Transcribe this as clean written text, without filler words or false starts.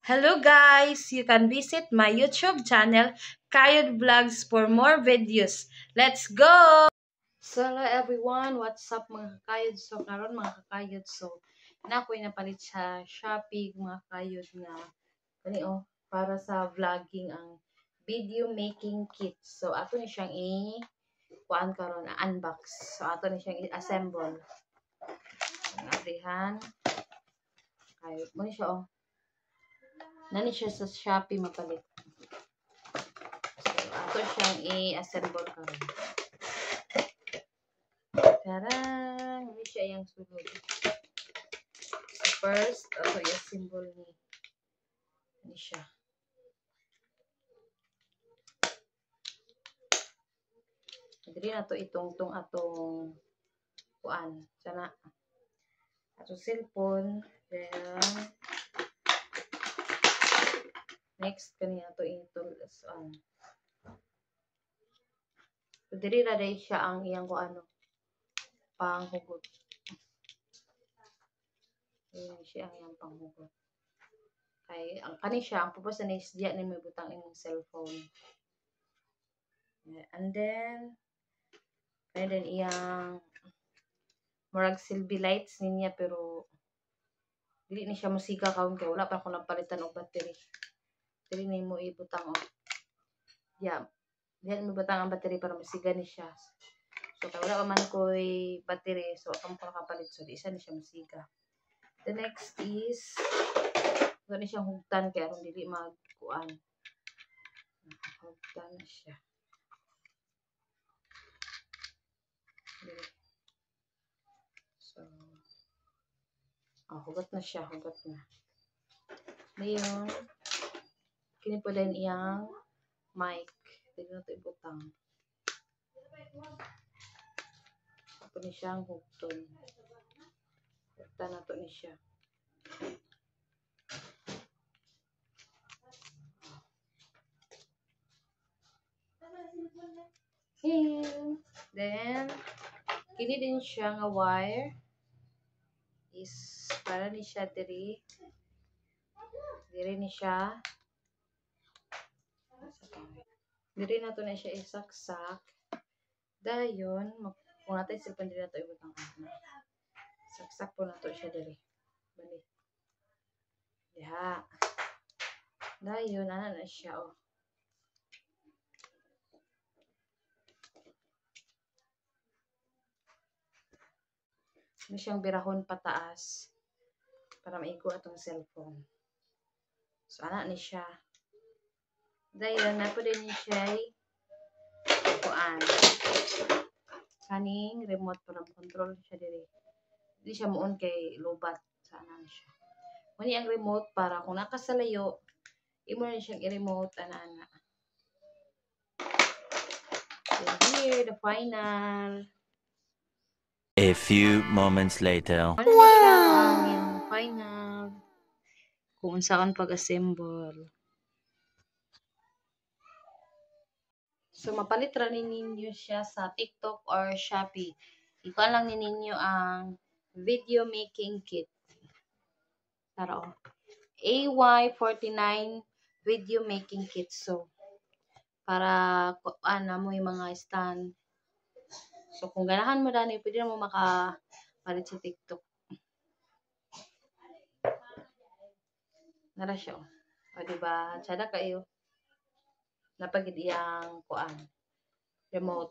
Hello guys! You can visit my YouTube channel, Kayod Vlogs for more videos. Let's go! So hello everyone! What's up mga kakayod? So karon mga kakayod. So na ako'y napalit sa Shopee mga kakayod nga para sa vlogging ang video making kit. So ato ni siyang kuan karon unbox. So ato ni siyang i-assemble. Ang abrihan. Kayod mo ni siya Nani siya sa Shopee mapalit. So, ato siyang i-assemble karon. Tarang! Hindi siya yung sulod. So, first, ato i-assemble ni. Hindi siya. Dili na to itong atong kuan. Sana. Ato cellphone. Then, next, kanina to itong so, dili na dahil siya ang iyang panghugot. Ayan siya ang iyang panghugot. Kay, ang kani siya, ang purpose na isdiya ni may butang iyong cellphone. And then iyang murag silbi lights niya pero dili ni siya musiga karon kay wala pa ako nagpalitan og battery. Dili ni mo ibutang Yeah. Diyan mo butang ang battery para musiga ni siya. So kay wala pa man ko'y battery so ako ko nakapalit so di isa ni siya musiga. The next is gani siyang hugtan kay aron dili magkuan. Hugtan na siya. So, hugot na siya, hugot na. Ngayon, kini po din iyang mic. Dili na ito ibutang. Ito ni siyang hugton. Hugtan na ito ni siya. Then, kini din siya nga wire is para ni siya diri ni siya na to na siya isaksak dayon kung natin cellphone diri na to ibutang saksak po na to siya diri bali diha dayon ana na siya Ano siyang birahon pataas para maigo atong cellphone. So, ana ni siya. Dayon, na po din ni siya kuan. Kaning remote para control siya diri. Hindi siya muon kay lobat. Sa ana ni siya. Muni ang remote para kung nakasalayo, imo na siyang i-remote ana. So, here, the final. A few moments later. Wow! Yung final. Kung saan pag-assemble. So, mapalit ra ninyo siya sa TikTok or Shopee. Ikuha lang ninyo ang video making kit. Tara AY49 video making kit. So, para mo yung mga stand. So, kung ganahan mo dani, pwede na mo makapalit sa TikTok. Nara siya. O, diba? Tsada kayo. Napagid iyang remote.